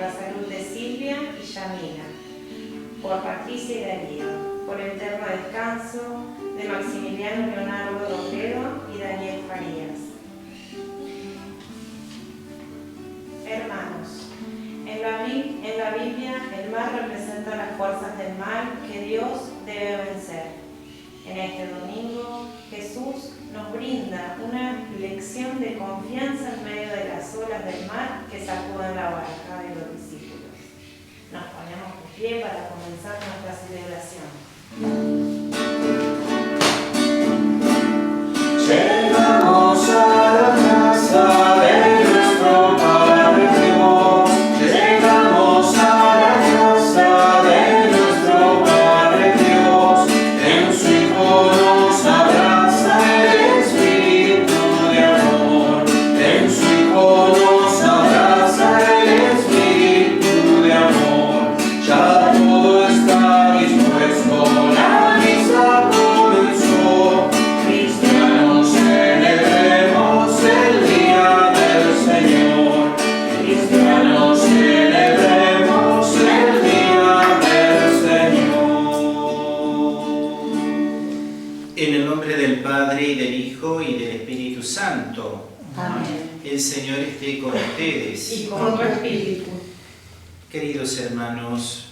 la salud de Silvia y Yamila, por Patricia y Darío, por el eterno descanso de Maximiliano Leonardo Robledo y Daniel Farías. Hermanos, en la Biblia el mal representa las fuerzas del mal que Dios debe vencer. En este domingo Jesús nos brinda una lección de confianza en medio de las olas del mar que sacuden la barca de los discípulos. Nos ponemos de pie para comenzar nuestra celebración. Llegamos a la casa de nuestro Padre Dios. Llegamos a la casa de nuestro Padre Dios. En su Hijo nos abraza el Espíritu de amor. En su Hijo nos abraza el Espíritu de amor. Ya todo está dispuesto, la misa comenzó. Cristianos, celebremos el día del Señor. Cristianos, celebremos el día del Señor. En el nombre del Padre, y del Hijo, y del Espíritu Santo. Amén. El Señor esté con ustedes. Y con tu espíritu. Queridos hermanos,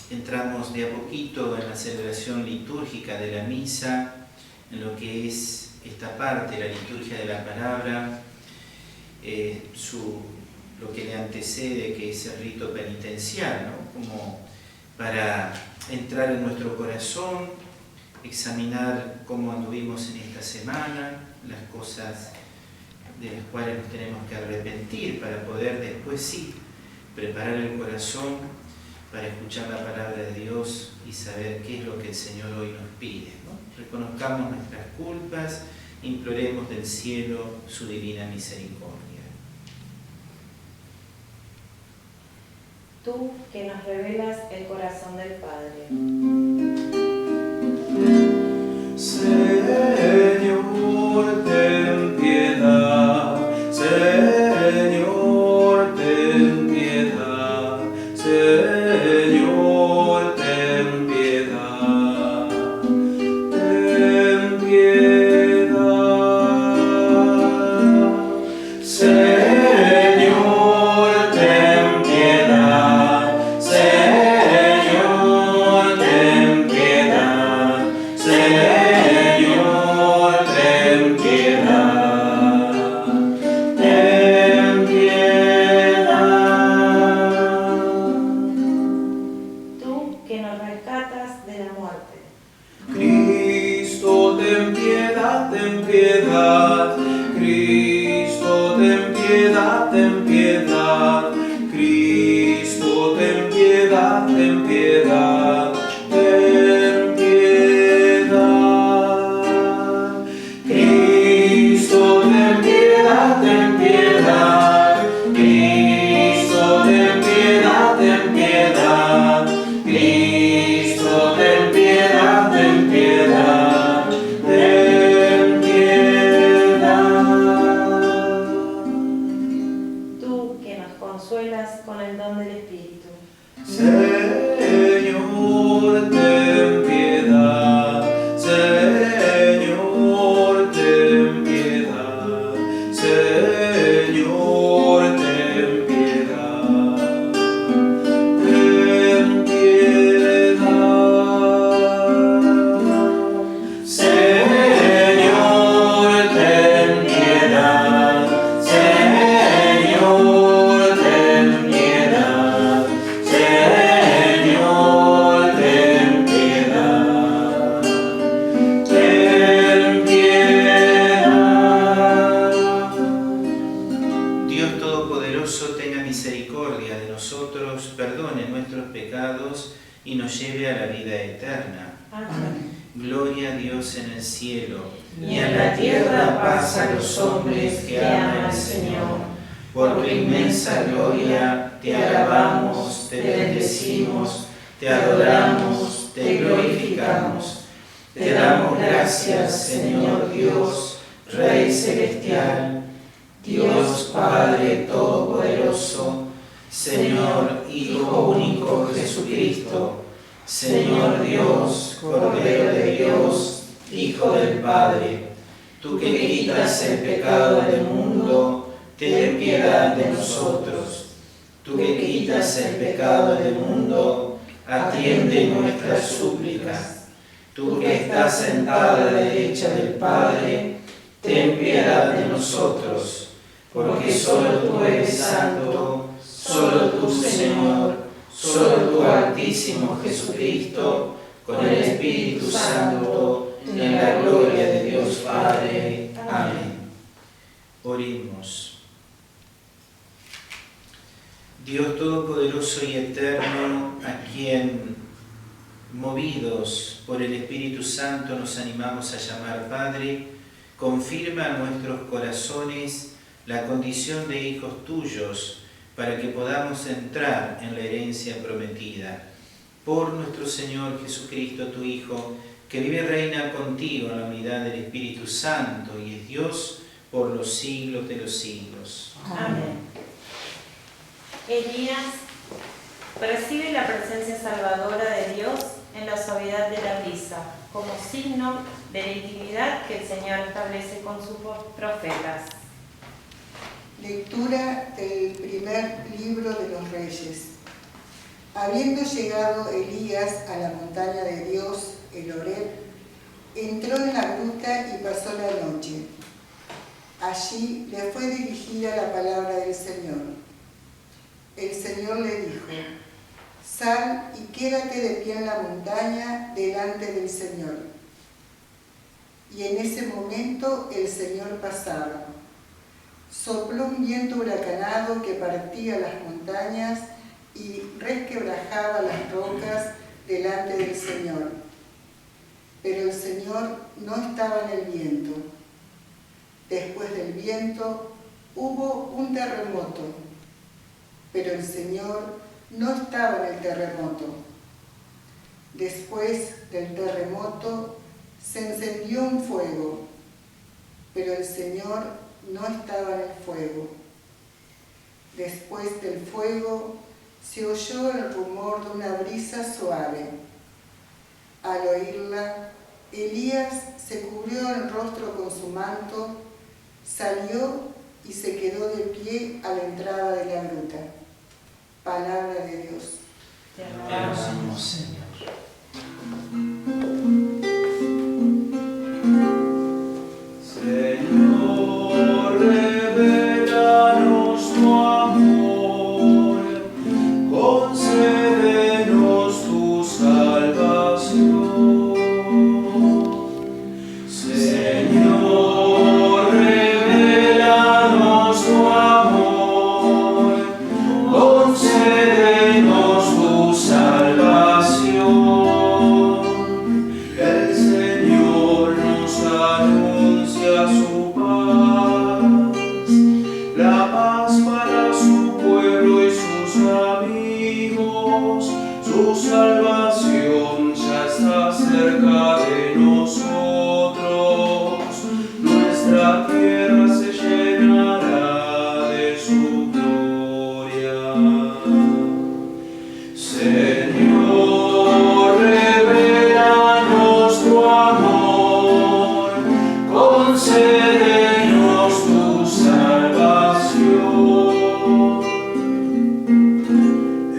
entramos de a poquito en la celebración litúrgica de la misa, en lo que es esta parte, la liturgia de la palabra, lo que le antecede, que es el rito penitencial, ¿no? Como para entrar en nuestro corazón, examinar cómo anduvimos en esta semana, las cosas de las cuales nos tenemos que arrepentir para poder después sí preparar el corazón para escuchar la palabra de Dios y saber qué es lo que el Señor hoy nos pide, ¿no? Reconozcamos nuestras culpas, imploremos del cielo su divina misericordia. Tú que nos revelas el corazón del Padre. Señor, ten piedad. Señor, ten piedad. Señor, ten piedad. Ten piedad. Señor, ten piedad. Señor, ten piedad. Señor, ten piedad. Ten piedad. Tú que nos rescatas de la muerte. Cristo, ten piedad, ten piedad. Cristo, ten piedad, ten piedad. Cristo, ten piedad, ten piedad. Ten piedad. Cristo, ten piedad, ten piedad. Cristo, ten piedad, ten piedad. Cristo, ten piedad, ten piedad. Ten piedad. Tú que nos consuelas con el don del Espíritu. Señor, ten piedad. Señor, ten piedad. Señor, ten piedad. Ten piedad. Señor, ten piedad. Señor, ten piedad. Señor, ten piedad. Ten piedad. Dios Todopoderoso tenga misericordia de nosotros, perdone nuestros pecados y nos lleve a la vida eterna. Amén. Gloria a Dios en el cielo Y en la tierra paz a los hombres que aman al Señor. Por tu inmensa gloria te alabamos, te bendecimos, te adoramos, te glorificamos. Te damos gracias, Señor Dios, Rey celestial, Dios Padre Todopoderoso, Señor, Hijo único Jesucristo, Señor Dios, Cordero de Dios, Hijo del Padre, tú que quitas el pecado del mundo, ten piedad de nosotros. Tú que quitas el pecado del mundo, atiende nuestras súplicas. Tú que estás sentada a la derecha del Padre, ten piedad de nosotros, porque solo tú eres santo, solo tú, Señor, solo tú, Altísimo Jesucristo, con el Espíritu Santo, en la gloria de Dios Padre. Amén. Oremos. Dios Todopoderoso y Eterno, a quien, movidos por el Espíritu Santo, nos animamos a llamar Padre, confirma a nuestros corazones la condición de hijos tuyos, para que podamos entrar en la herencia prometida. Por nuestro Señor Jesucristo, tu Hijo, que vive y reina contigo en la unidad del Espíritu Santo y es Dios por los siglos de los siglos. Amén. Elías percibe la presencia salvadora de Dios en la suavidad de la brisa, como signo de la intimidad que el Señor establece con sus profetas. Lectura del primer libro de los Reyes. Habiendo llegado Elías a la montaña de Dios, el Horeb, entró en la gruta y pasó la noche. Allí le fue dirigida la palabra del Señor. El Señor le dijo: sal y quédate de pie en la montaña delante del Señor. Y en ese momento el Señor pasaba. Sopló un viento huracanado que partía las montañas y resquebrajaba las rocas delante del Señor. Pero el Señor no estaba en el viento. Después del viento hubo un terremoto, pero el Señor no estaba en el terremoto. Después del terremoto se encendió un fuego, pero el Señor no estaba en el fuego. Después del fuego se oyó el rumor de una brisa suave. Al oírla, Elías se cubrió el rostro con su manto, salió y se quedó de pie a la entrada de la gruta. Palabra de Dios. Te Te alabamos, Señor. Señor, revelanos tu amor, concédenos tu salvación. Señor, revelanos tu amor, concédenos tu salvación. El Señor nos anuncia su paz, la paz para su pueblo y sus amigos. Su salvación ya está cerca de nosotros. Nuestra tierra se llenará de su gloria. Señor, revelanos tu amor, concédenos tu salvación.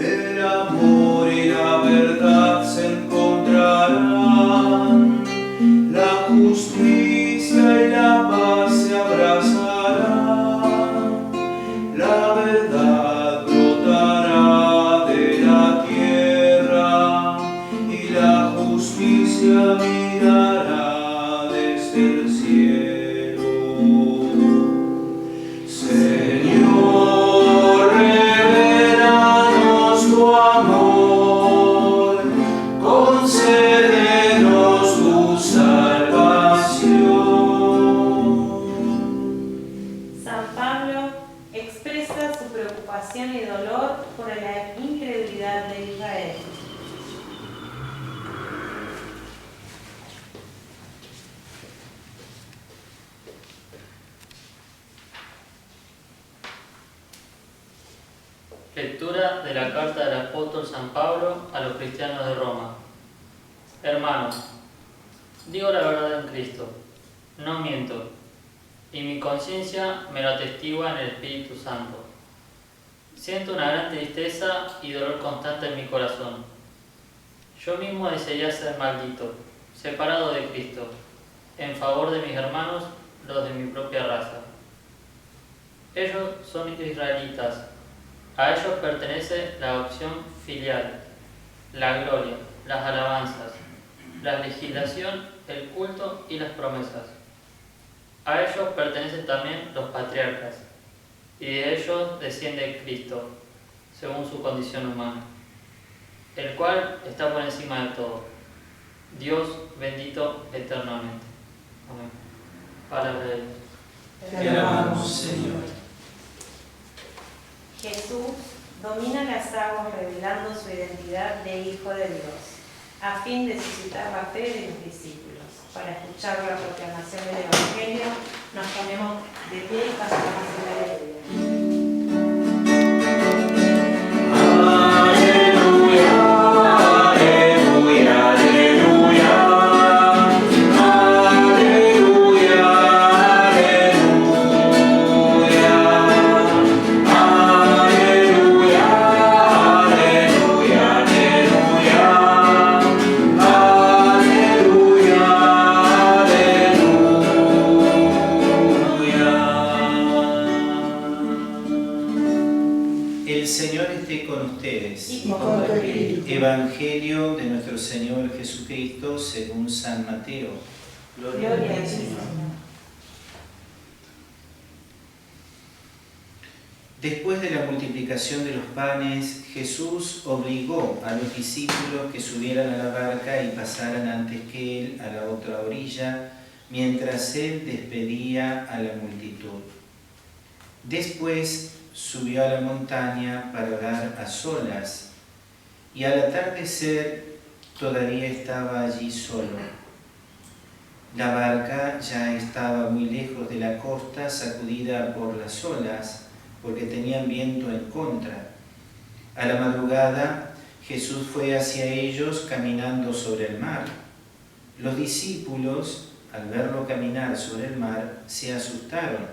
El amor y la verdad se encontrarán, la justicia y la paz se abrazarán, la verdad brotará de la tierra y la justicia mirará desde el cielo. Señor, revelanos tu amor, concédenos tu salvación. San Pablo expresa su preocupación y dolor por la incredulidad de Israel. Lectura de la carta del apóstol San Pablo a los cristianos de Roma. Hermanos, digo la verdad en Cristo, no miento, y mi conciencia me lo atestigua en el Espíritu Santo. Siento una gran tristeza y dolor constante en mi corazón. Yo mismo desearía ser maldito, separado de Cristo, en favor de mis hermanos, los de mi propia raza. Ellos son israelitas. A ellos pertenece la adopción filial, la gloria, las alabanzas, la legislación, el culto y las promesas. A ellos pertenecen también los patriarcas, y de ellos desciende Cristo, según su condición humana, el cual está por encima de todo, Dios bendito eternamente. Amén. Palabra de Dios. Te alabamos, Señor. Jesús domina las aguas revelando su identidad de Hijo de Dios, a fin de suscitar la fe de los discípulos. Para escuchar la proclamación del Evangelio, nos ponemos de pie y pasamos a la aleluya. Evangelio de nuestro Señor Jesucristo según San Mateo. Gloria a ti, Señor. Después de la multiplicación de los panes, Jesús obligó a los discípulos que subieran a la barca y pasaran antes que él a la otra orilla, mientras él despedía a la multitud. Después subió a la montaña para orar a solas, y al atardecer todavía estaba allí solo. La barca ya estaba muy lejos de la costa, sacudida por las olas, porque tenían viento en contra. A la madrugada Jesús fue hacia ellos caminando sobre el mar. Los discípulos, al verlo caminar sobre el mar, se asustaron.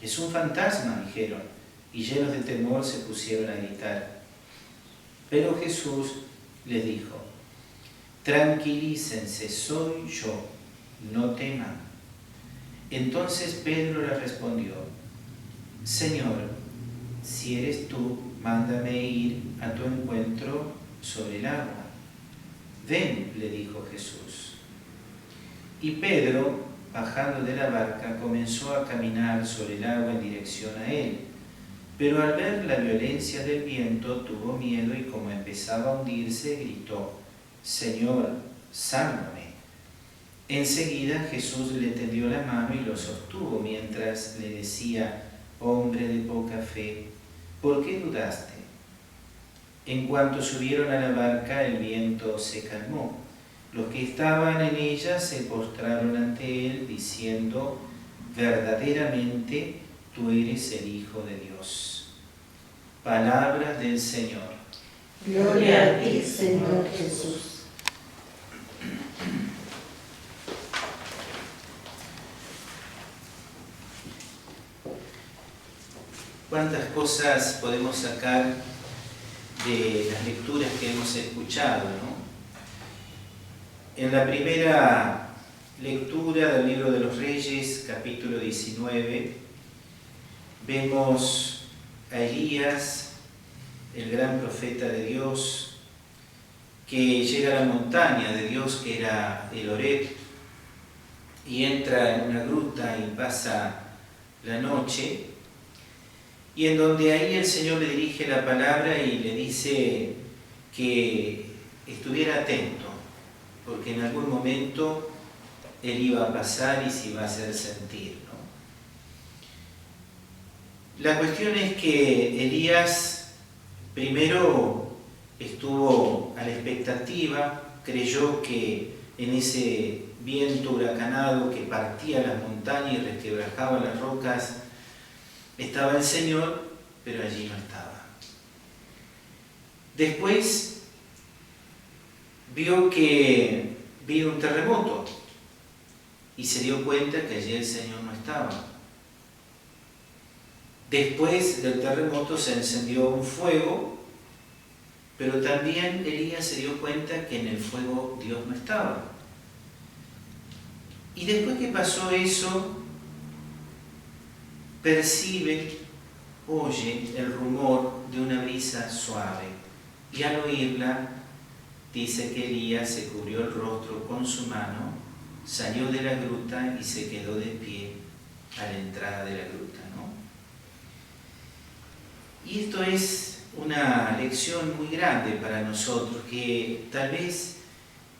«Es un fantasma», dijeron, y llenos de temor se pusieron a gritar. Pero Jesús les dijo: «Tranquilícense, soy yo, no teman». Entonces Pedro le respondió: «Señor, si eres tú, mándame ir a tu encuentro sobre el agua». «Ven», le dijo Jesús. Y Pedro, bajando de la barca, comenzó a caminar sobre el agua en dirección a él. Pero al ver la violencia del viento tuvo miedo y como empezaba a hundirse, gritó: «Señor, sálvame». Enseguida Jesús le tendió la mano y lo sostuvo mientras le decía: «Hombre de poca fe, ¿por qué dudaste?». En cuanto subieron a la barca, el viento se calmó. Los que estaban en ella se postraron ante él, diciendo: «Verdaderamente, tú eres el Hijo de Dios». Palabra del Señor. Gloria a ti, Señor Jesús. ¿Cuántas cosas podemos sacar de las lecturas que hemos escuchado, ¿no? En la primera lectura del libro de los Reyes, capítulo 19, vemos a Elías, el gran profeta de Dios, que llega a la montaña de Dios, que era el Horeb, y entra en una gruta y pasa la noche, y en donde ahí el Señor le dirige la palabra y le dice que estuviera atento, porque en algún momento él iba a pasar y se iba a hacer sentir, ¿no? La cuestión es que Elías primero estuvo a la expectativa, creyó que en ese viento huracanado que partía las montañas y resquebrajaba las rocas estaba el Señor, pero allí no estaba. Después vio que vino un terremoto y se dio cuenta que allí el Señor no estaba. Después del terremoto se encendió un fuego, pero también Elías se dio cuenta que en el fuego Dios no estaba. Y después que pasó eso, percibe, oye el rumor de una brisa suave, y al oírla dice que Elías se cubrió el rostro con su mano, salió de la gruta y se quedó de pie a la entrada de la gruta, ¿no? Y esto es una lección muy grande para nosotros, que tal vez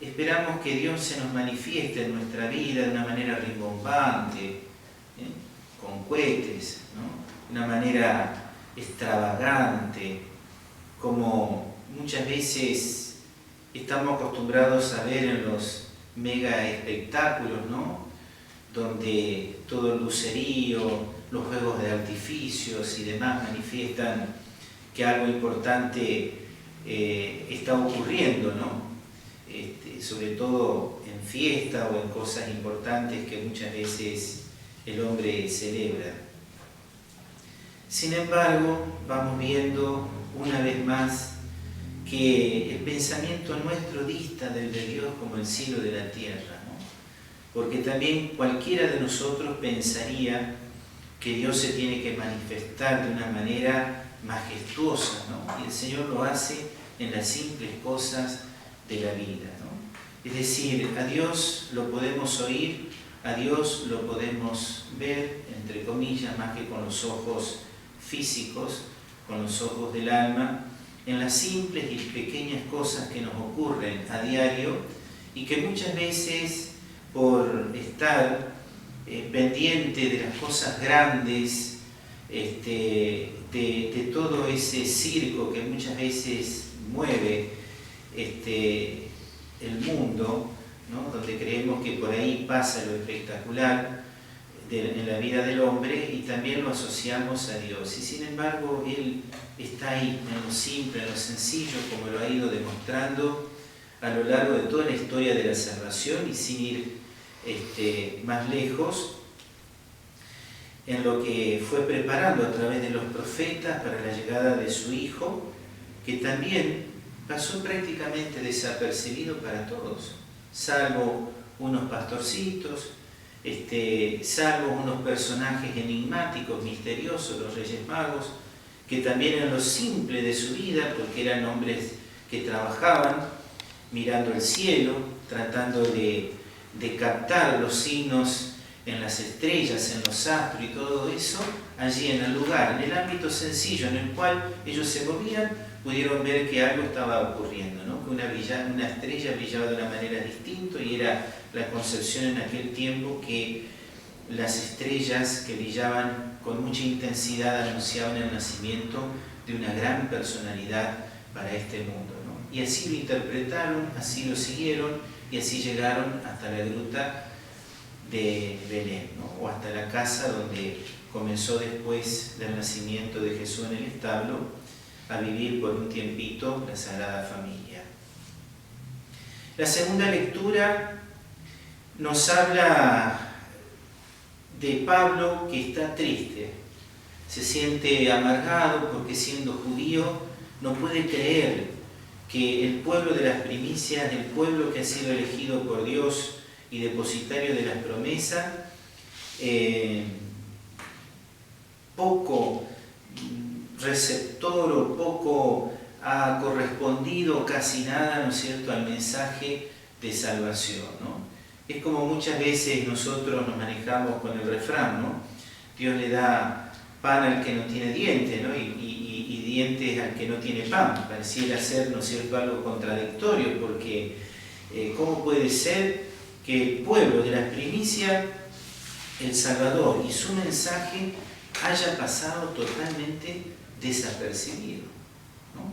esperamos que Dios se nos manifieste en nuestra vida de una manera rimbombante, con cohetes, ¿no? De una manera extravagante, como muchas veces estamos acostumbrados a ver en los mega espectáculos, ¿no? Donde todo el lucerío, los juegos de artificios y demás manifiestan que algo importante está ocurriendo, ¿no? Sobre todo en fiesta o en cosas importantes que muchas veces el hombre celebra. Sin embargo, vamos viendo una vez más que el pensamiento nuestro dista del de Dios como el cielo de la tierra, ¿no? Porque también cualquiera de nosotros pensaría que Dios se tiene que manifestar de una manera majestuosa, ¿no? Y el Señor lo hace en las simples cosas de la vida, ¿no? Es decir, a Dios lo podemos oír, a Dios lo podemos ver, entre comillas, más que con los ojos físicos, con los ojos del alma, en las simples y pequeñas cosas que nos ocurren a diario y que muchas veces por estar pendiente de las cosas grandes, de todo ese circo que muchas veces mueve el mundo, ¿no? Donde creemos que por ahí pasa lo espectacular en la vida del hombre y también lo asociamos a Dios. Y sin embargo, Él está ahí, en lo simple, en lo sencillo, como lo ha ido demostrando a lo largo de toda la historia de la salvación y sin ir más lejos, en lo que fue preparando a través de los profetas para la llegada de su Hijo, que también pasó prácticamente desapercibido para todos, salvo unos pastorcitos, salvo unos personajes enigmáticos, misteriosos, los Reyes Magos, que también en lo simple de su vida, porque eran hombres que trabajaban mirando el cielo, tratando de captar los signos en las estrellas, en los astros y todo eso, allí en el lugar, en el ámbito sencillo en el cual ellos se movían, pudieron ver que algo estaba ocurriendo, ¿no? Que una estrella brillaba de una manera distinta y era la concepción en aquel tiempo que las estrellas que brillaban con mucha intensidad anunciaban el nacimiento de una gran personalidad para este mundo, ¿no? Y así lo interpretaron, así lo siguieron y así llegaron hasta la gruta de Belén, ¿no? O hasta la casa donde comenzó después del nacimiento de Jesús en el establo a vivir por un tiempito la Sagrada Familia. La segunda lectura nos habla de Pablo, que está triste, se siente amargado porque siendo judío no puede creer que el pueblo de las primicias, el pueblo que ha sido elegido por Dios y depositario de las promesas, poco receptor o poco ha correspondido, casi nada, ¿no es cierto?, al mensaje de salvación, ¿no? Es como muchas veces nosotros nos manejamos con el refrán, ¿no? Dios le da pan al que no tiene dientes, ¿no? Y dientes al que no tiene pan. Pareciera ser, ¿no es cierto?, algo contradictorio, porque ¿cómo puede ser que el pueblo de las primicias, el Salvador y su mensaje haya pasado totalmente desapercibido, ¿no?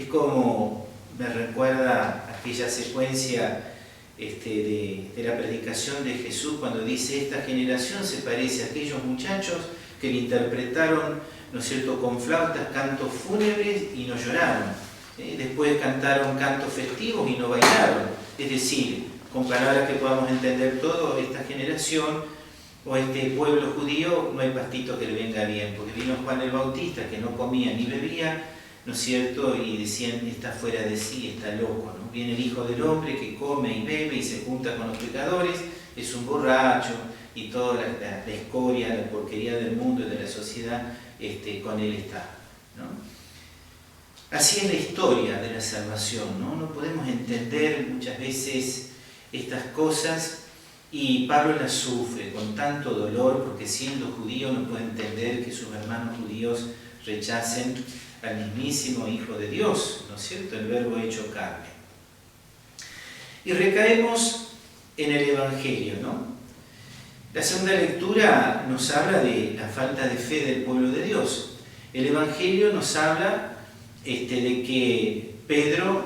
Es como me recuerda aquella secuencia de la predicación de Jesús cuando dice: esta generación se parece a aquellos muchachos que le interpretaron, ¿no es cierto?, con flautas, cantos fúnebres y no lloraron. Después cantaron cantos festivos y no bailaron. Es decir, con palabras que podamos entender todos, esta generación o este pueblo judío, no hay pastito que le venga bien, porque vino Juan el Bautista, que no comía ni bebía, ¿no es cierto?, y decían, está fuera de sí, está loco, ¿no? Viene el Hijo del Hombre que come y bebe y se junta con los pecadores, es un borracho, y toda la escoria, la porquería del mundo y de la sociedad, con él está, ¿no? Así es la historia de la salvación, ¿no? No podemos entender muchas veces estas cosas y Pablo las sufre con tanto dolor porque siendo judío no puede entender que sus hermanos judíos rechacen al mismísimo Hijo de Dios, ¿no es cierto?, el Verbo hecho carne. Y recaemos en el Evangelio, ¿no? La segunda lectura nos habla de la falta de fe del pueblo de Dios. El Evangelio nos habla de que Pedro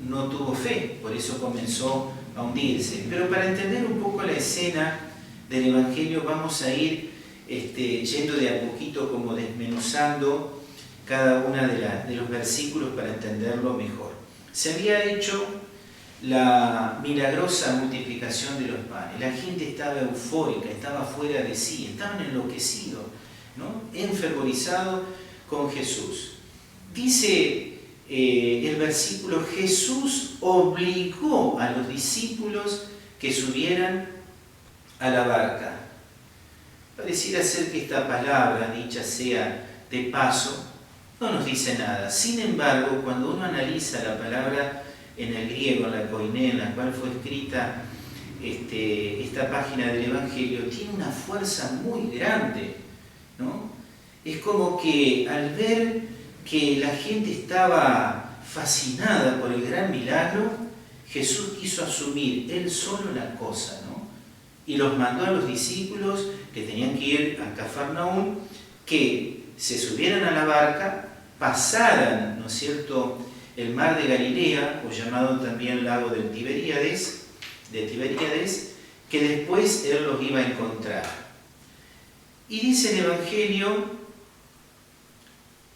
no tuvo fe, por eso comenzó a hundirse. Pero para entender un poco la escena del Evangelio vamos a ir yendo de a poquito como desmenuzando cada uno de los versículos para entenderlo mejor. Se había hecho la milagrosa multiplicación de los panes. La gente estaba eufórica, estaba fuera de sí, estaban enloquecidos, ¿no?, enfervorizados con Jesús. Dice el versículo, Jesús obligó a los discípulos que subieran a la barca. Pareciera ser que esta palabra, dicha sea de paso, no nos dice nada. Sin embargo, cuando uno analiza la palabra en el griego, en la koiné, en la cual fue escrita esta página del Evangelio, tiene una fuerza muy grande, ¿no? Es como que al ver que la gente estaba fascinada por el gran milagro, Jesús quiso asumir él solo la cosa, ¿no? Y los mandó a los discípulos que tenían que ir a Cafarnaúm, que se subieran a la barca, pasaran, ¿no es cierto?, el mar de Galilea, o llamado también lago de Tiberíades, que después él los iba a encontrar. Y dice el Evangelio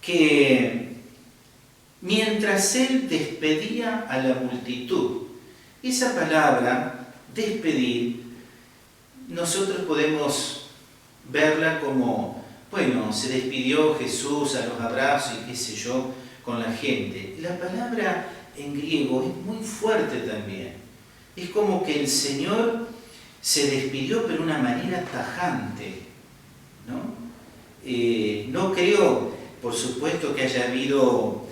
que mientras él despedía a la multitud, esa palabra, despedir, nosotros podemos verla como, bueno, se despidió Jesús a los abrazos y qué sé yo, con la gente. La palabra en griego es muy fuerte también. Es como que el Señor se despidió pero de una manera tajante, ¿no? No creo, por supuesto, que haya habido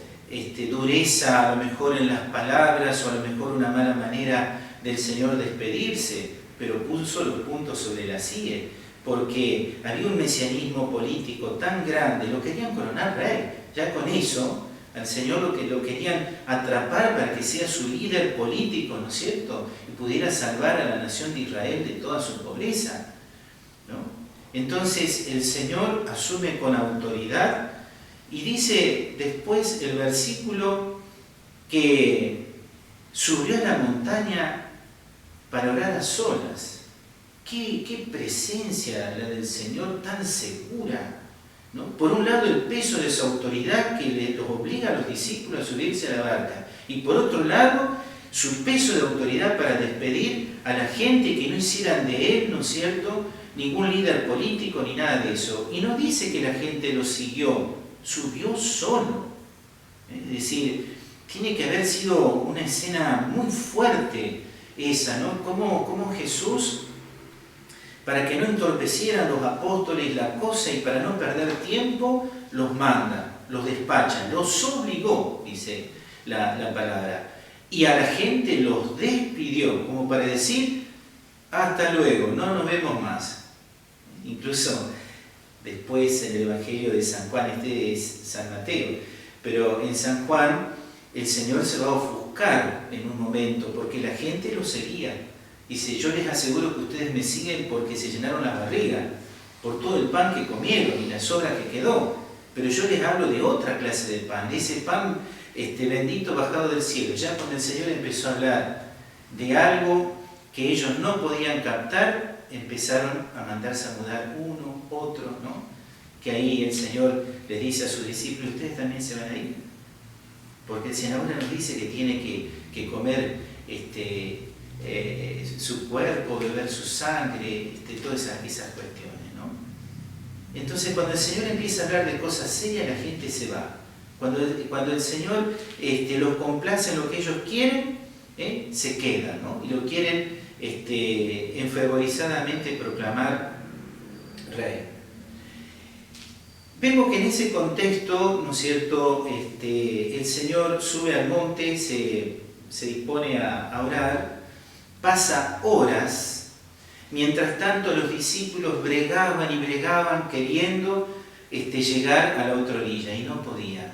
dureza a lo mejor en las palabras o a lo mejor una mala manera del Señor despedirse, pero puso los puntos sobre las íes, porque había un mesianismo político tan grande, lo querían coronar rey, ya con eso al Señor lo querían atrapar para que sea su líder político, ¿no es cierto?, y pudiera salvar a la nación de Israel de toda su pobreza, ¿no? Entonces el Señor asume con autoridad y dice después el versículo que subió a la montaña para orar a solas. Qué presencia la del Señor tan segura, ¿no? Por un lado el peso de su autoridad que los obliga a los discípulos a subirse a la barca, y por otro lado su peso de autoridad para despedir a la gente, que no hicieran de él, ¿no es cierto?, ningún líder político ni nada de eso. Y no dice que la gente lo siguió, subió solo. Es decir, tiene que haber sido una escena muy fuerte esa, ¿no? Como Jesús, para que no entorpecieran los apóstoles la cosa y para no perder tiempo, los manda, los despacha, los obligó, dice la palabra. Y a la gente los despidió, como para decir, hasta luego, no nos vemos más. Incluso después en el Evangelio de San Juan, este es San Mateo, pero en San Juan el Señor se va a ofuscar en un momento porque la gente lo seguía. Dice, yo les aseguro que ustedes me siguen porque se llenaron las barrigas, por todo el pan que comieron y la sobra que quedó. Pero yo les hablo de otra clase de pan, de ese pan bendito bajado del cielo. Ya cuando el Señor empezó a hablar de algo que ellos no podían captar, empezaron a mandarse a mudar uno, otro, ¿no? que ahí el Señor les dice a sus discípulos, ustedes también se van a ir. Porque el Señor ahora nos dice que tiene que comer su cuerpo, beber su sangre, todas esas cuestiones, ¿no? Entonces cuando el Señor empieza a hablar de cosas serias, la gente se va. Cuando el Señor los complace en lo que ellos quieren, se quedan, ¿no? Y lo quieren enfervorizadamente proclamar rey. Vemos que en ese contexto, ¿no es cierto?, el Señor sube al monte, se dispone a orar, pasa horas, mientras tanto los discípulos bregaban y bregaban queriendo llegar a la otra orilla y no podían.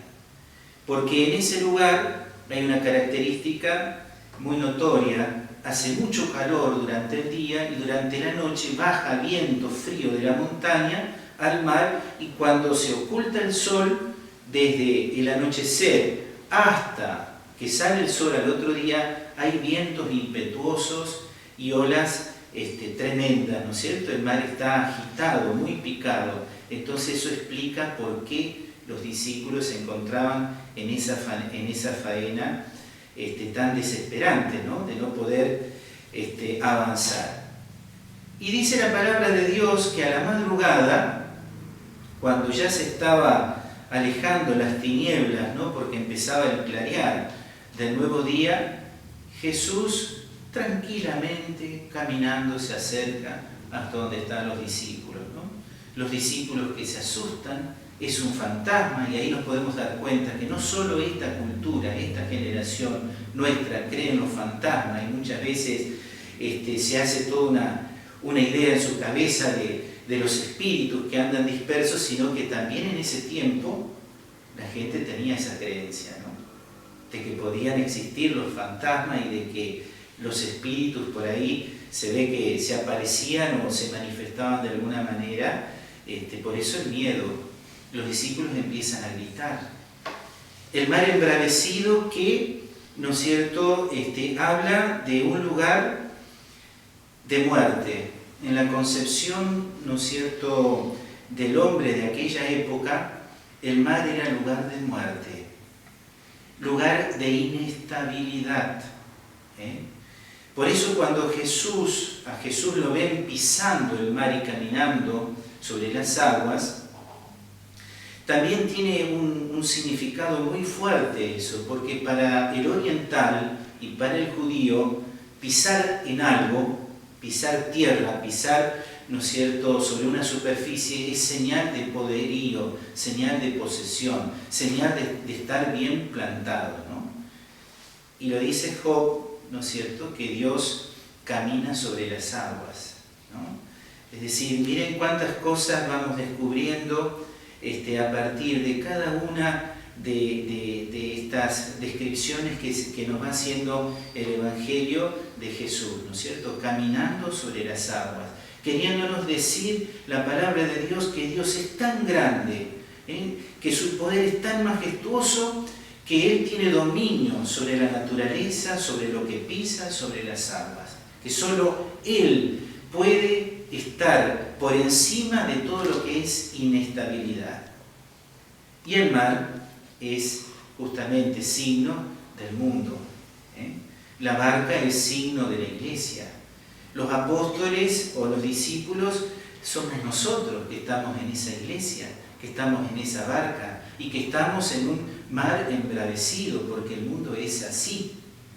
Porque en ese lugar hay una característica muy notoria, hace mucho calor durante el día y durante la noche baja viento frío de la montaña al mar, y cuando se oculta el sol, desde el anochecer hasta que sale el sol al otro día, hay vientos impetuosos y olas tremendas, ¿no es cierto? El mar está agitado, muy picado. Entonces eso explica por qué los discípulos se encontraban en esa faena tan desesperante, ¿no? De no poder avanzar. Y dice la palabra de Dios que a la madrugada, cuando ya se estaba alejando las tinieblas, ¿no?, porque empezaba el clarear del nuevo día, Jesús tranquilamente caminando se acerca hasta donde están los discípulos, ¿no? Los discípulos que se asustan, es un fantasma, y ahí nos podemos dar cuenta que no solo esta cultura, esta generación nuestra cree en los fantasmas, y muchas veces se hace toda una idea en su cabeza de los espíritus que andan dispersos, sino que también en ese tiempo la gente tenía esa creencia, ¿no?, de que podían existir los fantasmas y de que los espíritus por ahí se ve que se aparecían o se manifestaban de alguna manera. Por eso el miedo. Los discípulos empiezan a gritar. El mar embravecido que, ¿no es cierto?, habla de un lugar de muerte. En la concepción, ¿no es cierto?, del hombre de aquella época, el mar era lugar de muerte, lugar de inestabilidad. Por eso cuando a Jesús lo ven pisando el mar y caminando sobre las aguas, también tiene un significado muy fuerte eso, porque para el oriental y para el judío, pisar en algo, pisar tierra, pisar, ¿no es cierto?, sobre una superficie es señal de poderío, señal de posesión, señal de estar bien plantado, ¿no? Y lo dice Job, ¿no es cierto?, que Dios camina sobre las aguas, ¿no? Es decir, miren cuántas cosas vamos descubriendo a partir de cada una de estas descripciones que nos va haciendo el Evangelio de Jesús, ¿no es cierto?, caminando sobre las aguas, queriéndonos decir la palabra de Dios que Dios es tan grande, que su poder es tan majestuoso, que Él tiene dominio sobre la naturaleza, sobre lo que pisa, sobre las aguas, que solo Él puede estar por encima de todo lo que es inestabilidad. Y el mar es justamente signo del mundo. La barca es signo de la iglesia. Los apóstoles o los discípulos somos nosotros que estamos en esa iglesia, que estamos en esa barca y que estamos en un mar embravecido, porque el mundo es así,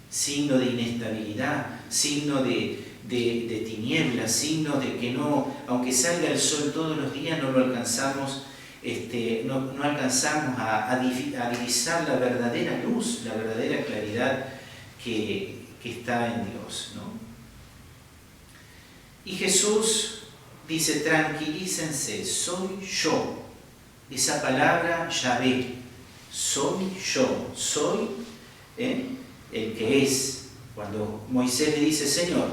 signo de inestabilidad, signo de tinieblas, signo de que no, aunque salga el sol todos los días, no lo alcanzamos, no alcanzamos a divisar la verdadera luz, la verdadera claridad que está en Dios, ¿no? Y Jesús dice, tranquilícense, soy yo. Esa palabra Yahvé, soy yo, soy el que es. Cuando Moisés le dice, Señor,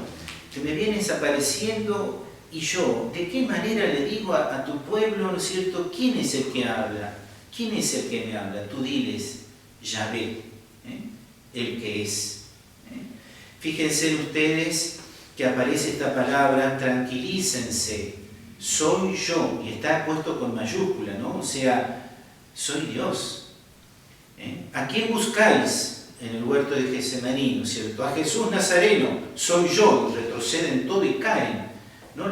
que me vienes apareciendo, y yo, ¿de qué manera le digo a tu pueblo, ¿no es cierto?, quién es el que habla? ¿Quién es el que me habla? Tú diles, Yahvé, el que es. Fíjense ustedes que aparece esta palabra, tranquilícense. soy yo, y está puesto con mayúscula, ¿no? O sea, soy Dios. ¿A quién buscáis en el huerto de Getsemaní, ¿no es cierto? A Jesús Nazareno, soy yo, y retroceden todo y caen, ¿no?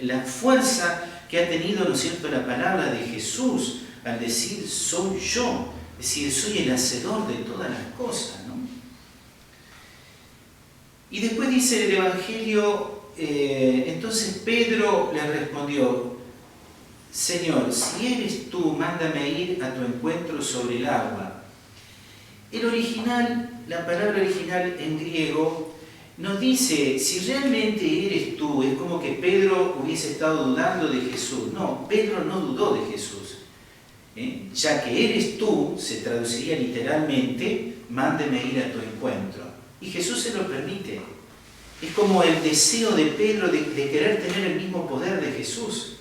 La fuerza que ha tenido, ¿no es cierto?, la palabra de Jesús al decir soy yo, es decir, soy el hacedor de todas las cosas, ¿no? Y después dice el Evangelio, entonces Pedro le respondió, Señor, si eres tú, mándame ir a tu encuentro sobre el agua. El original, la palabra original en griego, nos dice, si realmente eres tú, es como que Pedro hubiese estado dudando de Jesús. No, Pedro no dudó de Jesús. Ya que eres tú, se traduciría literalmente, mándeme ir a tu encuentro. Y Jesús se lo permite. Es como el deseo de Pedro de querer tener el mismo poder de Jesús,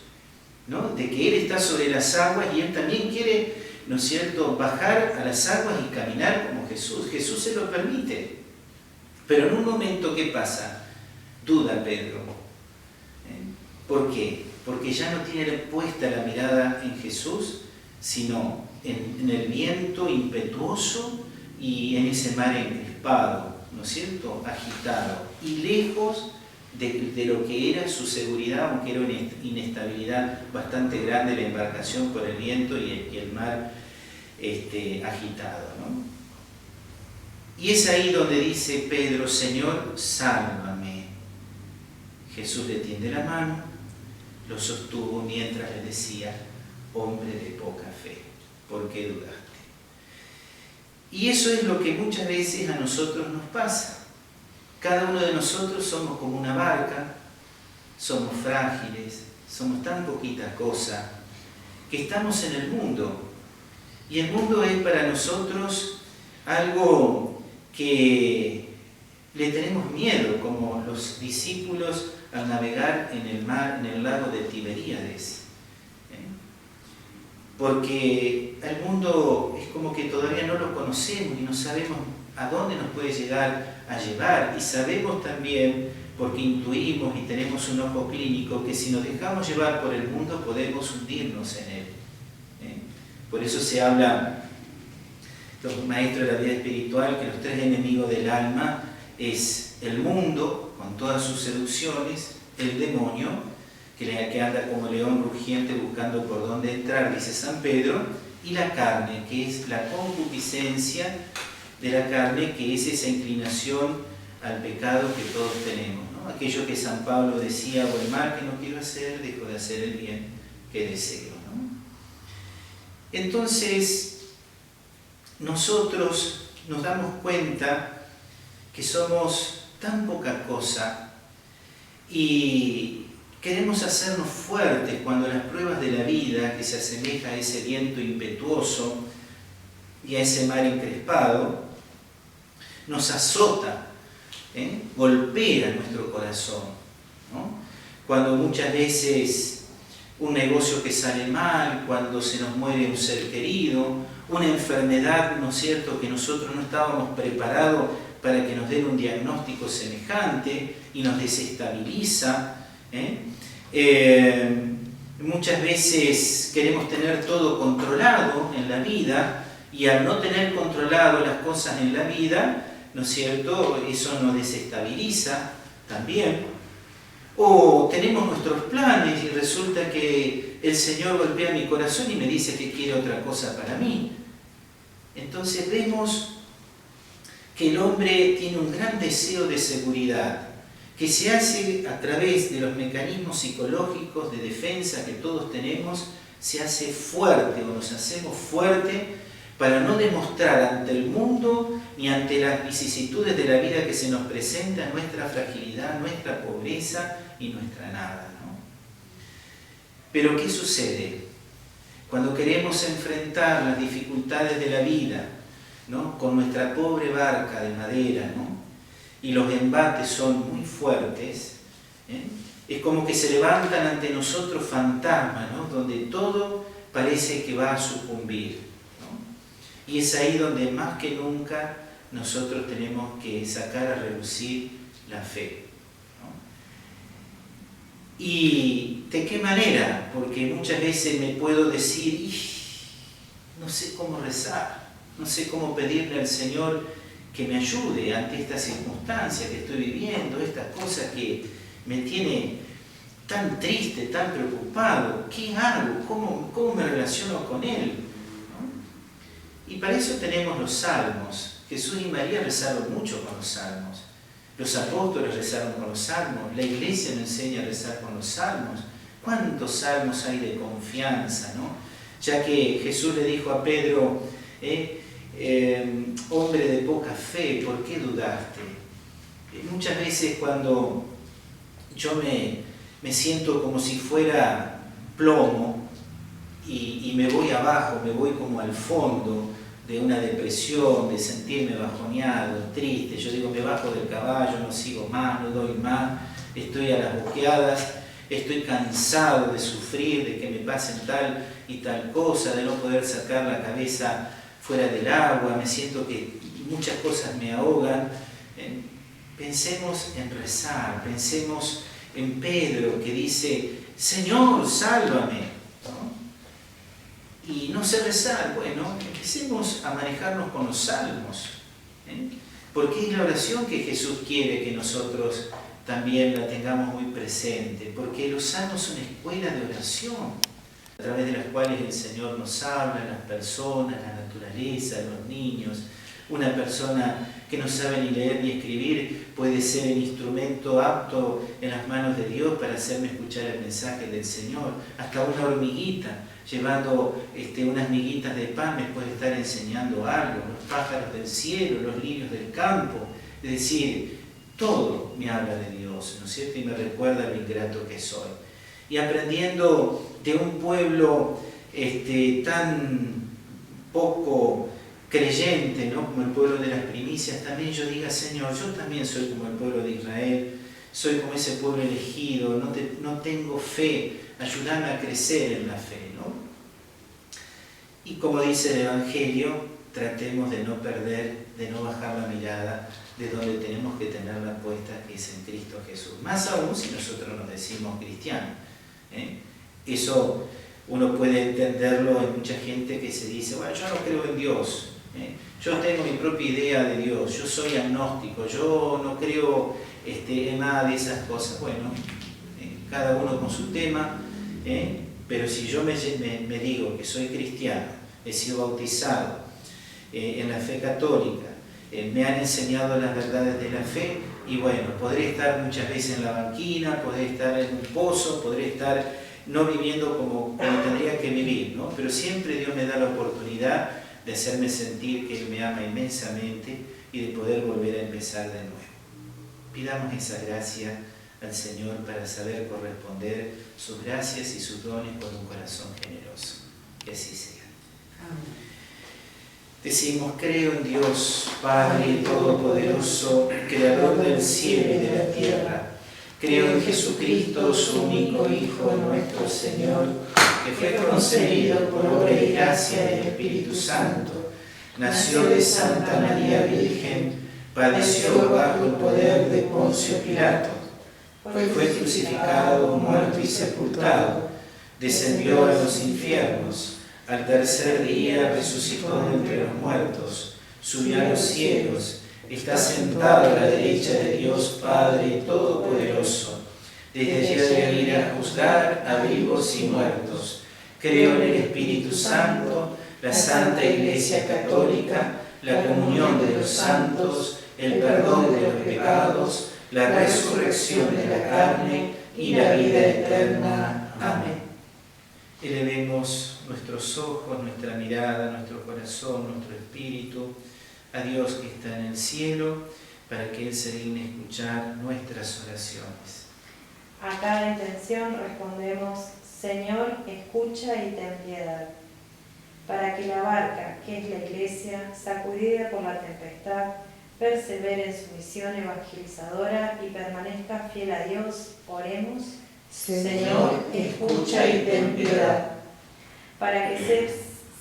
¿no? De que Él está sobre las aguas y Él también quiere, ¿no es cierto?, bajar a las aguas y caminar como Jesús. Jesús se lo permite. Pero en un momento, ¿qué pasa? Duda Pedro. ¿Por qué? Porque ya no tiene puesta la mirada en Jesús, sino en el viento impetuoso y en ese mar encrespado, ¿no es cierto?, agitado, y lejos de lo que era su seguridad, aunque era una inestabilidad bastante grande la embarcación por el viento y el mar agitado, ¿no? Y es ahí donde dice Pedro, Señor, sálvame. Jesús le tiende la mano, lo sostuvo mientras le decía, hombre de poca fe, ¿por qué dudaste? Y eso es lo que muchas veces a nosotros nos pasa. Cada uno de nosotros somos como una barca, somos frágiles, somos tan poquita cosa, que estamos en el mundo. Y el mundo es para nosotros algo que le tenemos miedo, como los discípulos al navegar en el mar, en el lago de Tiberíades. Porque el mundo es como que todavía no lo conocemos y no sabemos a dónde nos puede llegar a llevar. Y sabemos también, porque intuimos y tenemos un ojo clínico, que si nos dejamos llevar por el mundo podemos hundirnos en él. Por eso se habla, los maestros de la vida espiritual, que los tres enemigos del alma es el mundo, con todas sus seducciones, el demonio, que anda como león rugiente buscando por dónde entrar, dice San Pedro, y la carne, que es la concupiscencia de la carne, que es esa inclinación al pecado que todos tenemos, ¿no? Aquello que San Pablo decía, o el mal que no quiero hacer, dejo de hacer el bien que deseo, ¿no? Entonces, nosotros nos damos cuenta que somos tan poca cosa y queremos hacernos fuertes cuando las pruebas de la vida, que se asemeja a ese viento impetuoso y a ese mar encrespado, nos azota, golpea nuestro corazón, ¿no? Cuando muchas veces un negocio que sale mal, cuando se nos muere un ser querido, una enfermedad, ¿no es cierto?, que nosotros no estábamos preparados para que nos den un diagnóstico semejante y nos desestabiliza. Muchas veces queremos tener todo controlado en la vida y al no tener controlado las cosas en la vida, ¿no es cierto?, eso nos desestabiliza también. O tenemos nuestros planes y resulta que el Señor golpea mi corazón y me dice que quiere otra cosa para mí. Entonces vemos que el hombre tiene un gran deseo de seguridad, que se hace a través de los mecanismos psicológicos de defensa que todos tenemos, se hace fuerte o nos hacemos fuerte para no demostrar ante el mundo ni ante las vicisitudes de la vida que se nos presenta nuestra fragilidad, nuestra pobreza y nuestra nada, ¿no? Pero ¿qué sucede? Cuando queremos enfrentar las dificultades de la vida, ¿no?, con nuestra pobre barca de madera, ¿no?, y los embates son muy fuertes, es como que se levantan ante nosotros fantasmas, ¿no?, donde todo parece que va a sucumbir, ¿no? Y es ahí donde más que nunca nosotros tenemos que sacar a relucir la fe, ¿Y de qué manera? Porque muchas veces me puedo decir, no sé cómo rezar, no sé cómo pedirle al Señor que me ayude ante esta circunstancia que estoy viviendo, estas cosas que me tiene tan triste, tan preocupado. ¿Qué hago? ¿Cómo me relaciono con Él? ¿No? Y para eso tenemos los salmos. Jesús y María rezaron mucho con los salmos. Los apóstoles rezaron con los salmos. La iglesia nos enseña a rezar con los salmos. ¿Cuántos salmos hay de confianza, ¿no? Ya que Jesús le dijo a Pedro, hombre de poca fe, ¿por qué dudaste? Muchas veces cuando yo me siento como si fuera plomo y me voy abajo, me voy como al fondo de una depresión, de sentirme bajoneado, triste, yo digo, me bajo del caballo, no sigo más, no doy más, estoy a las boqueadas, estoy cansado de sufrir, de que me pasen tal y tal cosa, de no poder sacar la cabeza fuera del agua, me siento que muchas cosas me ahogan. Pensemos en rezar, pensemos en Pedro que dice, Señor, sálvame, ¿no? Y no sé rezar, bueno, empecemos a manejarnos con los salmos, porque es la oración que Jesús quiere que nosotros también la tengamos muy presente, porque los salmos son escuelas de oración, a través de las cuales el Señor nos habla, las personas, la naturaleza, los niños. Una persona que no sabe ni leer ni escribir puede ser el instrumento apto en las manos de Dios para hacerme escuchar el mensaje del Señor. Hasta una hormiguita llevando unas miguitas de pan me puede estar enseñando algo. Los pájaros del cielo, los lirios del campo. Es decir, todo me habla de Dios, ¿no es cierto? Y me recuerda lo ingrato que soy. Y aprendiendo de un pueblo tan poco creyente, ¿no? Como el pueblo de las primicias, también yo diga, Señor, yo también soy como el pueblo de Israel, soy como ese pueblo elegido, no tengo fe, ayúdame a crecer en la fe, ¿no? Y como dice el Evangelio, tratemos de no perder, de no bajar la mirada de donde tenemos que tenerla puesta, que es en Cristo Jesús. Más aún si nosotros nos decimos cristianos. Eso uno puede entenderlo en mucha gente que se dice, bueno, yo no creo en Dios, yo tengo mi propia idea de Dios, yo soy agnóstico, yo no creo en nada de esas cosas. Bueno, cada uno con su tema, pero si yo me digo que soy cristiano, he sido bautizado en la fe católica, me han enseñado las verdades de la fe, y bueno, podré estar muchas veces en la banquina, podré estar en un pozo, podré estar no viviendo como tendría que vivir, ¿no? Pero siempre Dios me da la oportunidad de hacerme sentir que Él me ama inmensamente y de poder volver a empezar de nuevo. Pidamos esa gracia al Señor para saber corresponder sus gracias y sus dones con un corazón generoso. Que así sea. Amén. Decimos, creo en Dios, Padre Todopoderoso, Creador del cielo y de la tierra. Creo en Jesucristo, su único Hijo, nuestro Señor, que fue concebido por obra y gracia del Espíritu Santo, nació de Santa María Virgen, padeció bajo el poder de Poncio Pilato, fue crucificado, muerto y sepultado, descendió a los infiernos, al tercer día resucitó de entre los muertos, subió a los cielos, está sentado a la derecha de Dios Padre Todopoderoso. Desde allí ha de venir a juzgar a vivos y muertos. Creo en el Espíritu Santo, la Santa Iglesia Católica, la comunión de los santos, el perdón de los pecados, la resurrección de la carne y la vida eterna. Amén. Elevemos nuestros ojos, nuestra mirada, nuestro corazón, nuestro espíritu a Dios que está en el cielo, para que Él se digne escuchar nuestras oraciones. A cada intención respondemos, Señor, escucha y ten piedad. Para que la barca, que es la Iglesia, sacudida por la tempestad, persevere en su misión evangelizadora y permanezca fiel a Dios, oremos. Señor, escucha y ten piedad. Para que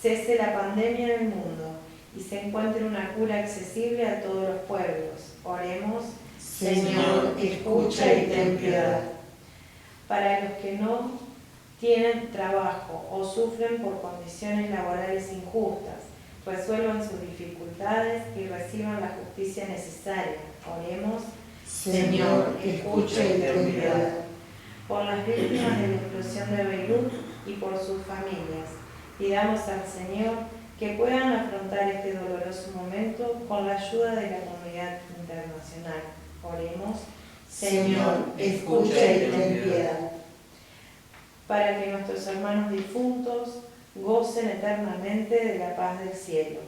cese la pandemia en el mundo y se encuentre una cura accesible a todos los pueblos, oremos. Señor, escucha y ten piedad. para los que no tienen trabajo o sufren por condiciones laborales injustas, resuelvan sus dificultades y reciban la justicia necesaria. Oremos. Señor, escucha y ten piedad. Por las víctimas de la explosión de Beirut y por sus familias, pidamos al Señor que puedan afrontar este doloroso momento con la ayuda de la comunidad internacional. Oremos. Señor, escucha y ten piedad. Para que nuestros hermanos difuntos gocen eternamente de la paz del cielo.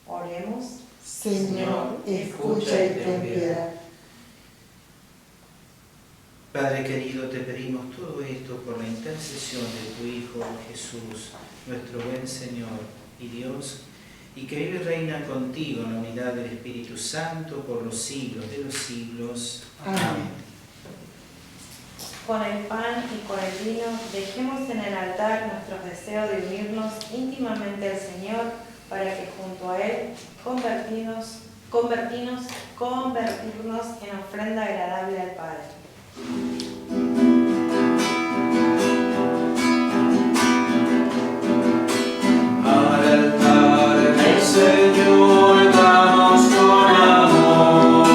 Oremos. Señor, escucha y ten piedad. Padre querido, te pedimos todo esto por la intercesión de tu Hijo Jesús, nuestro buen Señor y Dios, y que vive y reina contigo en la unidad del Espíritu Santo por los siglos de los siglos. Amén. Con el pan y con el vino, dejemos en el altar nuestros deseos de unirnos íntimamente al Señor, para que junto a Él convertirnos en ofrenda agradable al Padre. Al altar del Señor vamos con amor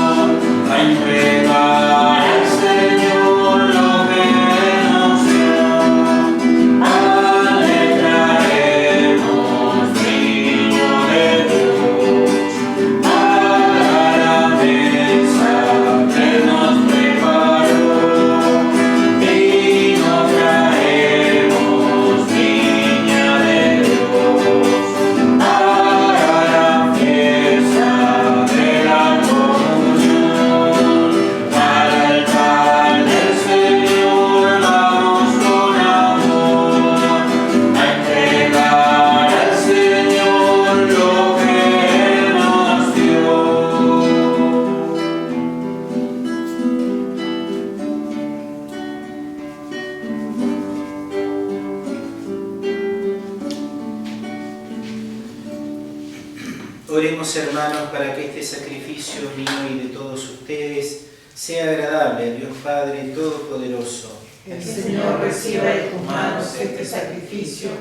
a entregar al Señor lo que nos dio. Alegraremos, niño de Dios, para la mesa que nos preparó. Vino traemos, niña de Dios, para la fiesta de la comunión. Al altar del Señor vamos con amor a entregar al Señor lo que Él nos dio. Oremos, hermanos, para que este sacrificio mío y de todos ustedes sea agradable a Dios Padre Todopoderoso. El Señor reciba de tus manos este sacrificio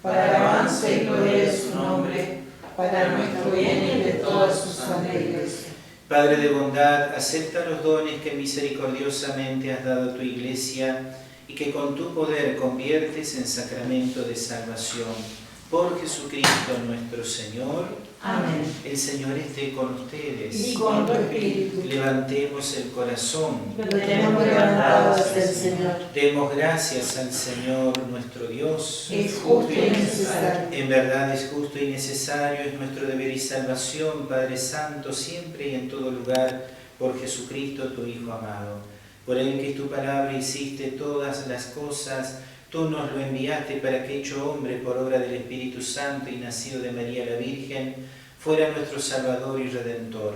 para alabanza y gloria de su nombre, para nuestro bien y el de toda su santa Iglesia. Padre de bondad, acepta los dones que misericordiosamente has dado a tu Iglesia y que con tu poder conviertes en sacramento de salvación. Por Jesucristo nuestro Señor. Amén. El Señor esté con ustedes. Y con tu espíritu. Levantemos el corazón. Lo tenemos levantado hacia el Señor. Demos gracias al Señor nuestro Dios. Es justo y necesario. En verdad es justo y necesario, es nuestro deber y salvación, Padre Santo, siempre y en todo lugar, por Jesucristo tu Hijo amado. Por Él que es tu palabra hiciste todas las cosas, tú nos lo enviaste para que, hecho hombre por obra del Espíritu Santo y nacido de María la Virgen, fuera nuestro Salvador y Redentor.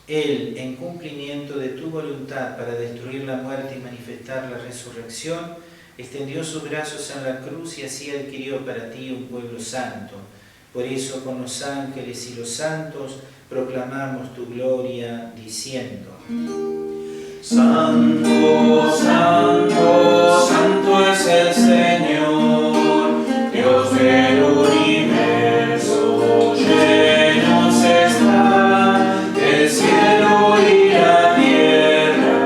Él, en cumplimiento de tu voluntad para destruir la muerte y manifestar la resurrección, extendió sus brazos en la cruz y así adquirió para ti un pueblo santo. Por eso, con los ángeles y los santos, proclamamos tu gloria, diciendo: Santo, santo, santo es el Señor, Dios del universo, llenos están el cielo y la tierra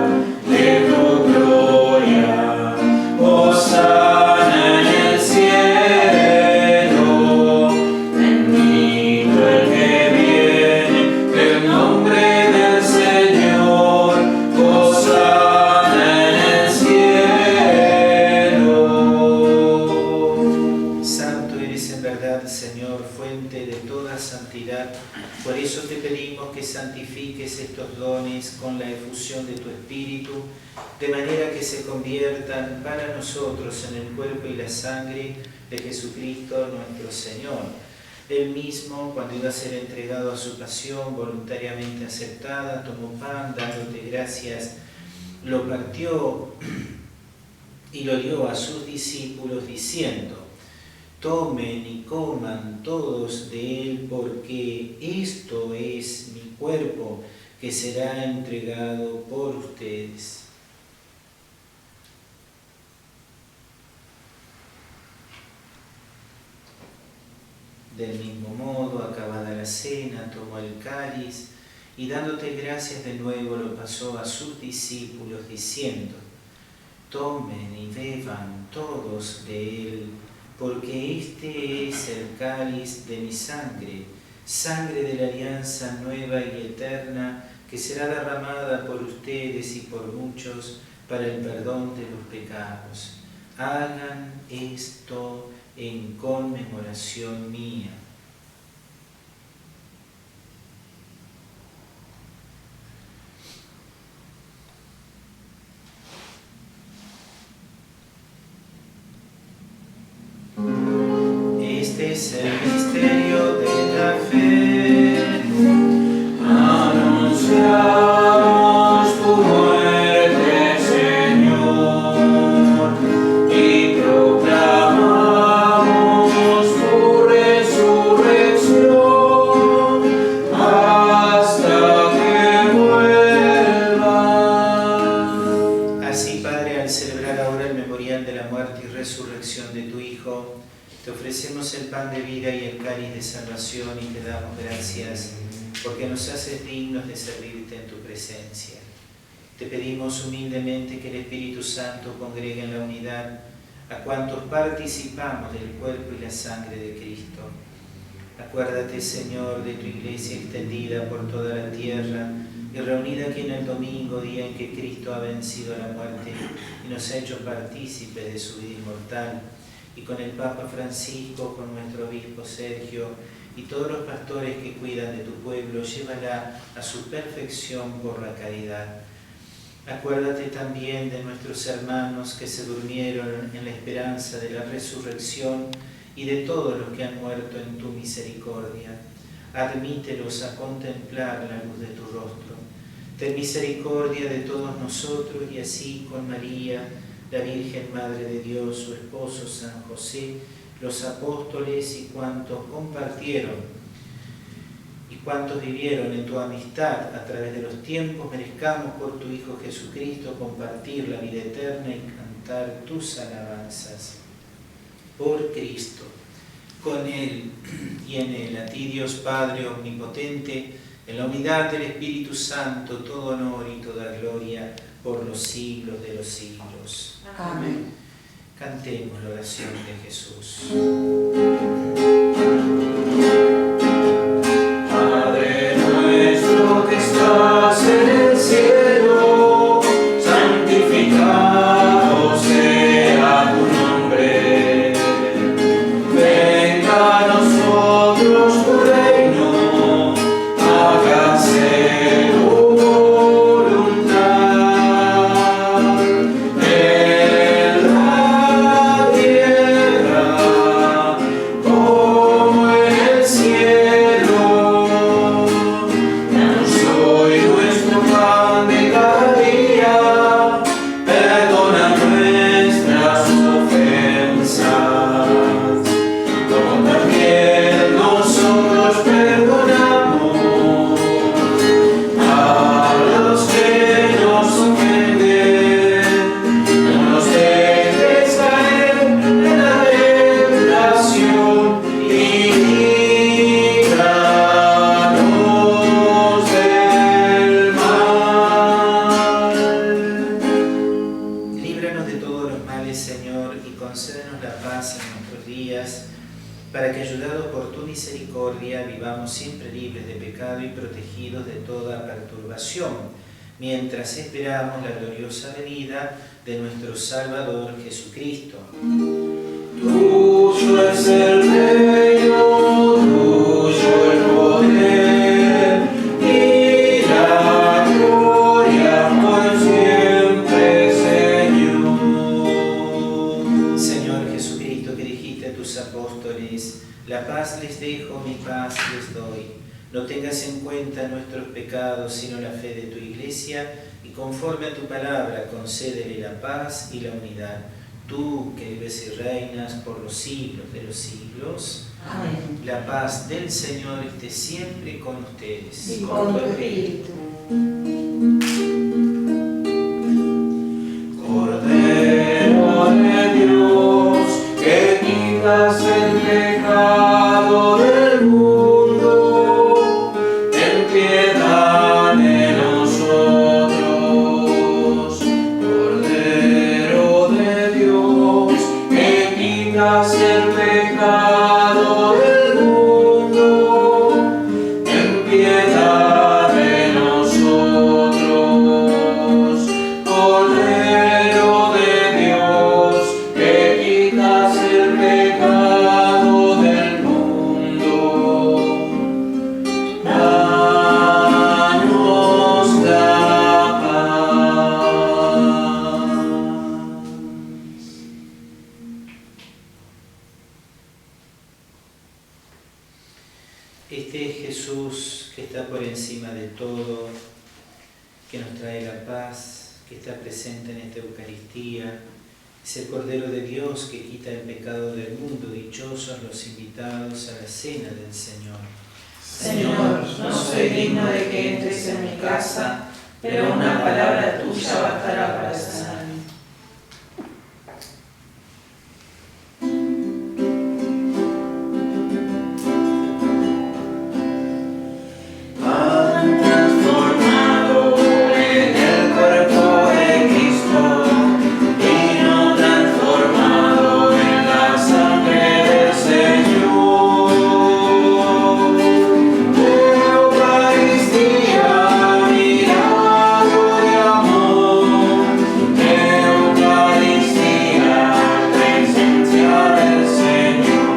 de tu gloria. Hosana en el cielo, bendito el que viene del nombre del Señor. Hosana en el cielo. Santo eres en verdad, Señor, fuente de toda santidad. Por eso te pedimos que santifiques estos dones con la efusión de tu Espíritu, de manera que se conviertan para nosotros en el cuerpo y la sangre de Jesucristo nuestro Señor. Él mismo, cuando iba a ser entregado a su pasión voluntariamente aceptada, tomó pan, dándote gracias, lo partió y lo dio a sus discípulos diciendo: tomen y coman todos de él, porque esto es mi cuerpo que será entregado por ustedes. Del mismo modo, acabada la cena, tomó el cáliz y dándote gracias de nuevo lo pasó a sus discípulos diciendo: tomen y beban todos de él, porque este es el cáliz de mi sangre, sangre de la alianza nueva y eterna, que será derramada por ustedes y por muchos para el perdón de los pecados. Hagan esto en conmemoración mía. Este es el misterio de la fe. Anunciamos tu muerte, Señor, y proclamamos tu resurrección hasta que vuelvas. Así, Padre, al celebrar ahora el memorial de la muerte y resurrección de tu Hijo, te ofrecemos el pan de vida y el cáliz de salvación y te damos gracias porque nos haces dignos de servirte en tu presencia. Te pedimos humildemente que el Espíritu Santo congregue en la unidad a cuantos participamos del cuerpo y la sangre de Cristo. Acuérdate, Señor, de tu Iglesia extendida por toda la tierra y reunida aquí en el domingo, día en que Cristo ha vencido a la muerte y nos ha hecho partícipes de su vida inmortal, y con el Papa Francisco, con nuestro obispo Sergio y todos los pastores que cuidan de tu pueblo, llévala a su perfección por la caridad. Acuérdate también de nuestros hermanos que se durmieron en la esperanza de la resurrección y de todos los que han muerto en tu misericordia. Admítelos a contemplar la luz de tu rostro. Ten misericordia de todos nosotros y así con María, la Virgen Madre de Dios, su esposo San José, los apóstoles y cuantos compartieron y cuantos vivieron en tu amistad a través de los tiempos, merezcamos por tu Hijo Jesucristo compartir la vida eterna y cantar tus alabanzas. Por Cristo, con Él y en Él, a ti Dios Padre Omnipotente, en la unidad del Espíritu Santo, todo honor y toda gloria por los siglos de los siglos. Amén. Cantemos la oración de Jesús. Padre nuestro que estás en el cielo, santificado sea tu nombre. Venga a nosotros tu reino, hágase tu voluntad en la tierra como en el cielo. Danos hoy nuestro pan de cada día, perdona nuestras ofensas, como también nosotros perdonamos a los que nos ofenden. No nos dejes caer en la tentación y líbranos del mal. Líbranos de todos los males, Señor, y concédenos la paz en nuestros días, para que, ayudados por tu misericordia, vivamos siempre libres de pecado y protegidos de toda perturbación, mientras esperamos la gloriosa venida de nuestro Salvador Jesucristo. Tuyo es el reino, tuyo el poder y la gloria por siempre, Señor. Señor Jesucristo, que dijiste a tus apóstoles: la paz les dejo, mi paz les doy. No tengas en cuenta nuestros pecados, sino la fe de tu Iglesia, y conforme a tu palabra concédele la paz y la unidad. Tú que vives y reinas por los siglos de los siglos. Amén. La paz del Señor esté siempre con ustedes. Y con tu espíritu. Cordero de Dios, que quitas el pecado de pecado del mundo, ten piedad de nosotros. Cordero de Dios, que quitas el pecado del mundo, danos la paz. Este es Jesús que está por encima de todo, que nos trae la paz, que está presente en esta Eucaristía. Es el Cordero de Dios que quita el pecado del mundo. Dichosos los invitados a la cena del Señor. Señor, no soy digno de que entres en mi casa, pero una palabra tuya bastará para sanarme. Han transformado en el cuerpo de Cristo y no transformado en la sangre del Señor. Eucaristía, milagro de amor. Eucaristía, presencia del Señor.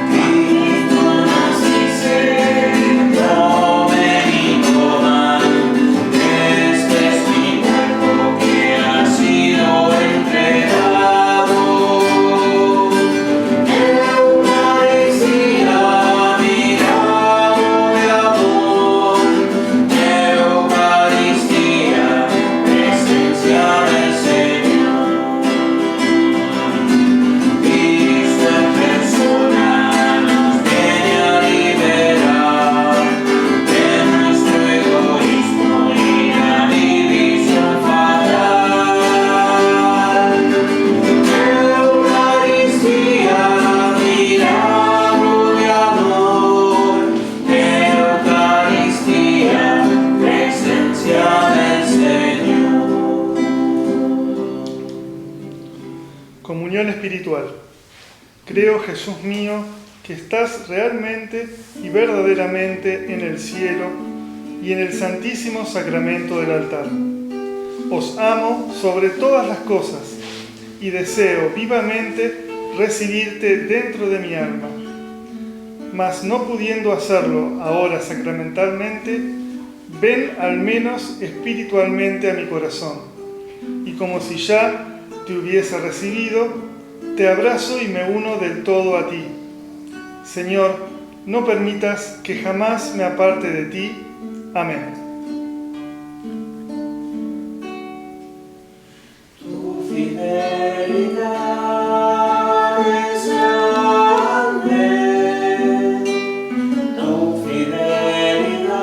Cristo nos dice, tomen y coman, este es mi cuerpo que ha sido entregado. Eucaristía, milagro de amor. Eucaristía, presencia del Señor. Cristo en persona nos viene a liberar de nuestro egoísmo y la división fatal. Eucaristía, milagro de amor. Eucaristía, presencia del Señor. Comunión espiritual. Creo, Jesús mío, que estás realmente y verdaderamente en el cielo y en el santísimo sacramento del altar. Os amo sobre todas las cosas y deseo vivamente recibirte dentro de mi alma. Mas no pudiendo hacerlo ahora sacramentalmente, ven al menos espiritualmente a mi corazón. Y como si ya te hubiese recibido, te abrazo y me uno del todo a ti. Señor, no permitas que jamás me aparte de ti. Amén. Tu fidelidad es grande, tu fidelidad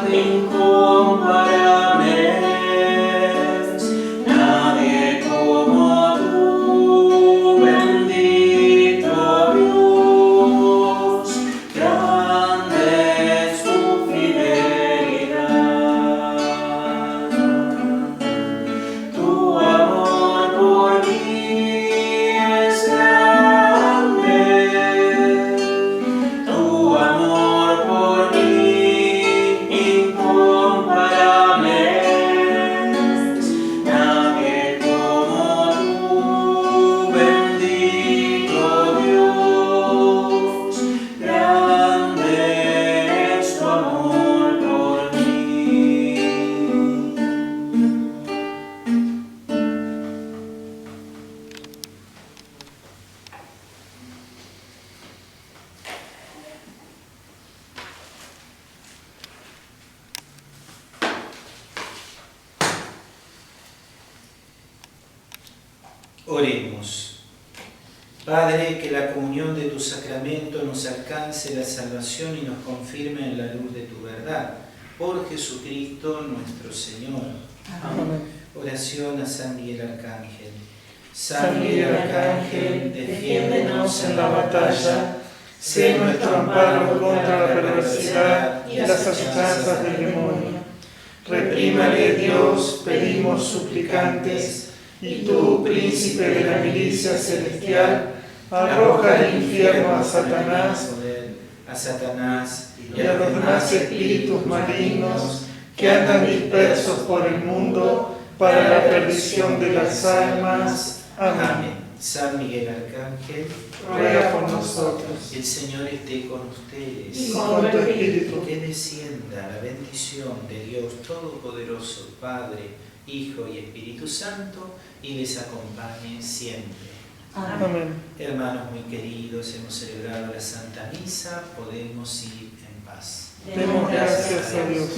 incomparable es. Nadie como tú, bendito Dios, grande es tu fidelidad. Tu amor por mí es grande, tu amor por mí incomparable es. Nadie como tú, bendito Dios, grande es tu amor por mí. Oremos. Padre, que la comunión de tu sacramento nos alcance la salvación y nos confirme en la luz de tu verdad. Por Jesucristo nuestro Señor. Amén. Oración a San Miguel Arcángel. San Miguel Arcángel, defiéndenos en la batalla, sé nuestro amparo contra la perversidad y las asechanzas del demonio. Reprímale, Dios, pedimos suplicantes, Y tú, príncipe de la milicia celestial, arroja al infierno a Satanás y a los demás espíritus malignos que andan dispersos por el mundo para la perdición de las almas. Amén. San Miguel Arcángel, Ruega por nosotros. el Señor esté con ustedes. Y con tu espíritu. Que descienda la bendición de Dios Todopoderoso, Padre, Hijo y Espíritu Santo, y les acompañe siempre. Amén. Hermanos muy queridos, hemos celebrado la Santa Misa, podemos ir en paz. Demos gracias a Dios.